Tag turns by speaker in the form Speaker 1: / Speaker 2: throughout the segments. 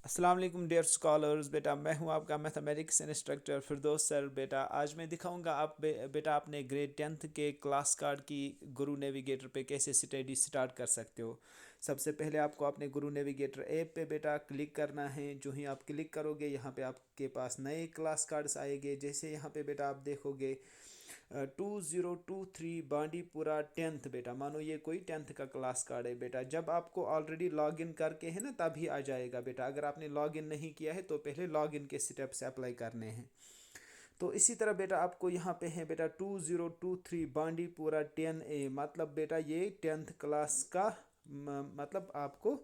Speaker 1: السلام علیکم dear scholars. بیٹا میں ہوں آپ کا میتھمیٹکس انسٹرکٹر فردوس سر. بیٹا آج میں دکھاؤں گا آپ بیٹا اپنے گریڈ 10th کے کلاس کارڈ کی گرو نیویگیٹر پہ کیسے اسٹڈی سٹارٹ کر سکتے ہو. سب سے پہلے آپ کو اپنے گرو نیویگیٹر ایپ پہ بیٹا کلک کرنا ہے. جو ہی آپ کلک کرو گے یہاں پہ آپ کے پاس نئے کلاس کارڈز آئے گے. جیسے یہاں پہ بیٹا آپ دیکھو گے 2023 بانڈی پورہ 10th. بیٹا مانو یہ کوئی 10th کا کلاس کارڈ ہے بیٹا. جب آپ کو آلریڈی لاگ ان کر کے ہے نا تبھی آ جائے گا بیٹا. اگر آپ نے لاگ ان نہیں کیا ہے تو پہلے لاگ ان کے سٹیپس اپلائی کرنے ہیں. تو اسی طرح بیٹا آپ کو یہاں پہ ہے بیٹا 2023 بانڈی پورہ 10A. مطلب بیٹا یہ 10th کلاس کا مطلب آپ کو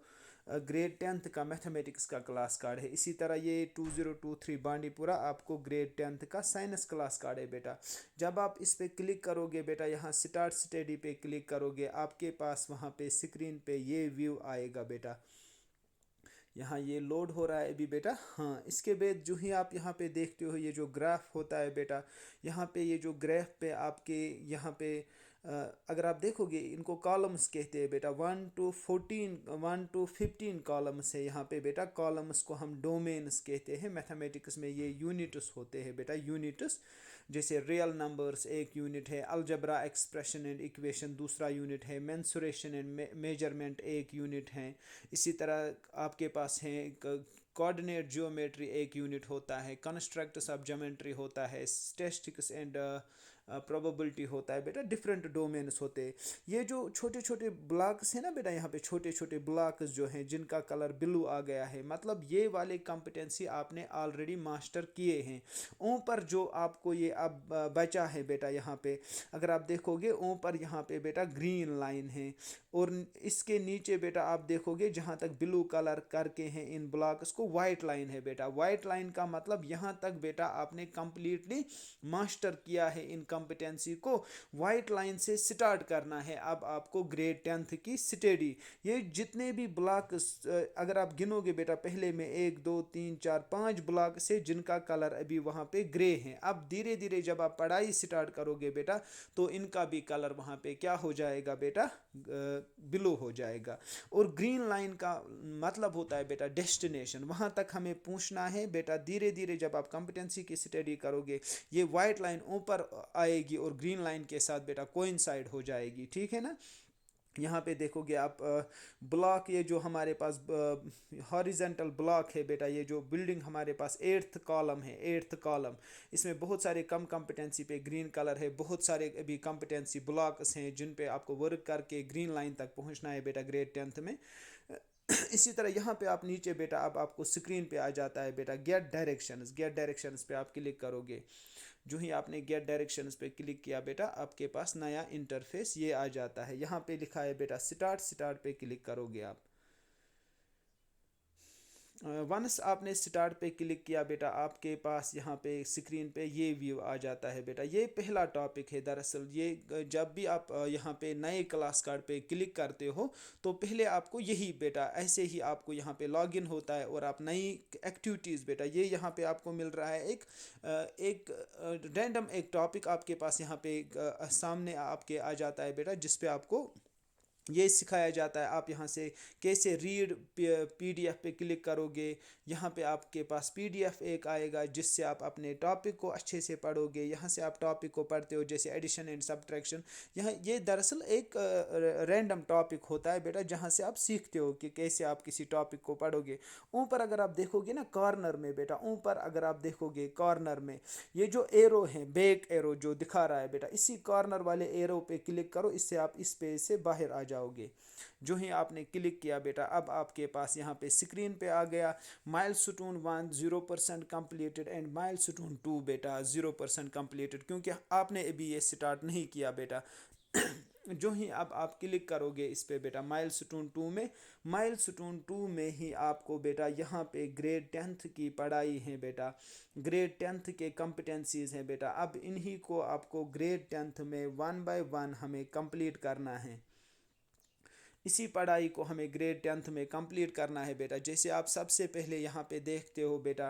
Speaker 1: گریڈ 10th کا میتھمیٹکس کا کلاس کارڈ ہے. اسی طرح یہ 2023 بانڈی پورہ آپ کو گریڈ 10th کا سائنس کلاس کارڈ ہے بیٹا. جب آپ اس پہ کلک کرو گے بیٹا یہاں سٹارٹ اسٹڈی پہ کلک کرو گے آپ کے پاس وہاں پہ اسکرین پہ یہ ویو آئے گا بیٹا. یہاں یہ لوڈ ہو رہا ہے ابھی بیٹا. ہاں اس کے بعد جو ہی آپ یہاں پہ دیکھتے ہو یہ جو گراف ہوتا ہے بیٹا, یہاں پہ یہ جو گراف پہ آپ کے یہاں پہ اگر آپ دیکھو گے ان کو کالمز کہتے ہیں بیٹا. 1 to 15 کالمز ہے یہاں پہ بیٹا. کالمز کو ہم ڈومینز کہتے ہیں. میتھمیٹکس میں یہ یونٹس ہوتے ہیں بیٹا, یونٹس. جیسے ریئل نمبرز ایک یونٹ ہے, الجبرا ایکسپریشن اینڈ ایکویشن دوسرا یونٹ ہے, مینسوریشن اینڈ میجرمنٹ ایک یونٹ ہیں. اسی طرح آپ کے پاس ہیں کوآرڈینیٹ جیومیٹری ایک یونٹ ہوتا ہے, کنسٹرکٹس آف جیومیٹری ہوتا ہے, اسٹیٹسٹکس اینڈ پروبیبلٹی ہوتا ہے بیٹا. ڈفرینٹ ڈومینس ہوتے ہیں. یہ جو چھوٹے چھوٹے بلاکس ہیں نا بیٹا, یہاں پہ چھوٹے چھوٹے بلاکس جو ہیں جن کا کلر بلو آ گیا ہے, مطلب یہ والے کمپٹنسی آپ نے آلریڈی ماسٹر کیے ہیں. اوپر جو آپ کو یہ اب بچا ہے بیٹا یہاں پہ اگر آپ دیکھو گے اوپر یہاں پہ بیٹا گرین لائن ہے, اور اس کے نیچے بیٹا آپ دیکھو گے جہاں تک بلو کلر کر کے ہیں ان بلاکس کو وائٹ لائن ہے بیٹا. وائٹ لائن کا مطلب یہاں تک بیٹا آپ نے کمپلیٹلی ماسٹر کیا ہے ان کمپٹنسی کو. وائٹ لائن سے سٹارٹ کرنا ہے اب آپ کو گریڈ 10th کی اسٹڈی. یہ جتنے بھی بلاکس اگر آپ گنو گے بیٹا پہلے میں 1 2 3 4 5 بلاکس ہے جن کا کلر ابھی وہاں پہ گرے ہیں. اب دھیرے دھیرے جب آپ پڑھائی سٹارٹ کرو گے بیٹا تو ان کا بھی کلر وہاں پہ کیا ہو جائے گا بیٹا, بلو ہو جائے گا. اور گرین لائن کا مطلب ہوتا ہے بیٹا ڈیسٹینیشن. وہاں تک ہمیں پہنچنا ہے بیٹا. دھیرے دھیرے جب آپ کمپٹنسی کی اسٹڈی کرو گے یہ وائٹ لائن اوپر آئے گی اور گرین لائن کے ساتھ بیٹا کوئنسائڈ ہو جائے گی. ٹھیک ہے نا. یہاں پہ دیکھو گے آپ بلاک یہ جو ہمارے پاس ہاریزنٹل بلاک ہے بیٹا, یہ جو بلڈنگ ہمارے پاس 8th کالم ہے, 8th کالم اس میں بہت سارے کم کمپٹنسی پہ گرین کلر ہے, بہت سارے ابھی کمپٹنسی بلاکس ہیں جن پہ آپ کو ورک کر کے گرین لائن تک پہنچنا ہے بیٹا گریڈ 10th میں. اسی طرح یہاں پہ آپ نیچے بیٹا اب آپ کو اسکرین پہ آ جاتا ہے بیٹا گیٹ ڈائریکشنز. گیٹ ڈائریکشنز پہ آپ کلک کرو گے. جو ہی آپ نے گیٹ ڈائریکشنز پہ کلک کیا بیٹا آپ کے پاس نیا انٹرفیس یہ آ جاتا ہے. یہاں پہ لکھا ہے بیٹا سٹارٹ پہ کلک کرو گے آپ. ونس آپ نے سٹارٹ پہ کلک کیا بیٹا آپ کے پاس یہاں پہ اسکرین پہ یہ ویو آ جاتا ہے بیٹا. یہ پہلا ٹاپک ہے دراصل. یہ جب بھی آپ یہاں پہ نئے کلاس کارڈ پہ کلک کرتے ہو تو پہلے آپ کو یہی بیٹا ایسے ہی آپ کو یہاں پہ لاگ ان ہوتا ہے اور آپ نئی ایکٹیویٹیز بیٹا یہ یہاں پہ آپ کو مل رہا ہے ایک رینڈم ایک ٹاپک آپ کے پاس یہاں پہ سامنے آپ کے آ جاتا ہے بیٹا, جس پہ آپ کو یہ سکھایا جاتا ہے آپ یہاں سے کیسے ریڈ پی ڈی ایف پہ کلک کرو گے. یہاں پہ آپ کے پاس پی ڈی ایف ایک آئے گا جس سے آپ اپنے ٹاپک کو اچھے سے پڑھو گے. یہاں سے آپ ٹاپک کو پڑھتے ہو جیسے ایڈیشن اینڈ سبٹریکشن. یہاں یہ دراصل ایک رینڈم ٹاپک ہوتا ہے بیٹا جہاں سے آپ سیکھتے ہو کہ کیسے آپ کسی ٹاپک کو پڑھو گے. اوپر اگر آپ دیکھو گے نا کارنر میں بیٹا, اوپر اگر آپ دیکھو گے کارنر میں یہ جو ایرو ہے بیک ایرو جو دکھا رہا ہے بیٹا, اسی کارنر والے ایرو پہ کلک کرو. اس سے آپ اس پیج سے باہر آ جاؤ گے. جو ہی آپ نے کلک کیا بیٹا اب آپ کے پاس یہاں پہ اسکرین پہ آ گیا مائل سٹون 1 0% کمپلیٹڈ اینڈ مائل سٹون 2 بیٹا 0% کمپلیٹڈ, کیونکہ آپ نے ابھی یہ سٹارٹ نہیں کیا بیٹا. جو ہی اب آپ کلک کرو گے اس پہ بیٹا مائل سٹون 2 میں, مائل سٹون 2 میں ہی آپ کو بیٹا یہاں پہ گریڈ 10th کی پڑھائی ہے بیٹا. گریڈ 10th کے کمپٹنسیز ہیں بیٹا. اب انہی کو آپ کو گریڈ 10th میں 1 بائی 1 ہمیں کمپلیٹ کرنا ہے. اسی پڑھائی کو ہمیں گریڈ 10th میں کمپلیٹ کرنا ہے بیٹا. جیسے آپ سب سے پہلے یہاں پہ دیکھتے ہو بیٹا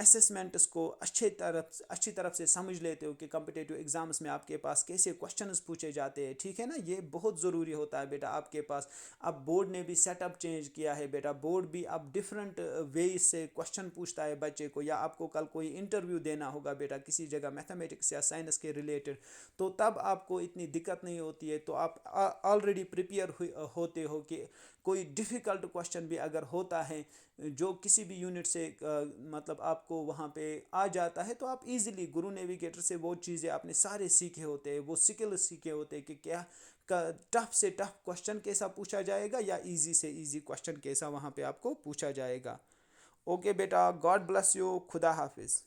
Speaker 1: اسسمنٹس کو اچھی طرف سے سمجھ لیتے ہو کہ کمپٹیٹیو ایگزامس میں آپ کے پاس کیسے کوشچنز پوچھے جاتے ہیں، ٹھیک ہے نا، یہ بہت ضروری ہوتا ہے بیٹا آپ کے پاس. اب بورڈ نے بھی سیٹ اپ چینج کیا ہے بیٹا، بورڈ بھی اب ڈفرینٹ ویز سے کوشچن پوچھتا ہے بچے کو، یا آپ کو کل کوئی انٹرویو دینا ہوگا بیٹا کسی جگہ میتھمیٹکس یا سائنس کے ریلیٹڈ، تو تب آپ کو اتنی دقت نہیں ہوتی ہے، تو آپ آلریڈی پریپیئر ہوتے ہو کہ کوئی ڈیفیکلٹ کوشچن بھی اگر ہوتا ہے جو کسی بھی یونٹ سے مطلب آپ کو وہاں پہ آ جاتا ہے، تو آپ ایزیلی گرو نیویگیٹر سے وہ چیزیں آپ نے سارے سیکھے ہوتے ہیں، وہ سکلز سیکھے ہوتے ہیں کہ کیا ٹف سے ٹف کوشچن کیسا پوچھا جائے گا یا ایزی سے ایزی کوشچن کیسا وہاں پہ آپ کو پوچھا جائے گا. اوکے بیٹا، گاڈ بلیس یو، خدا حافظ.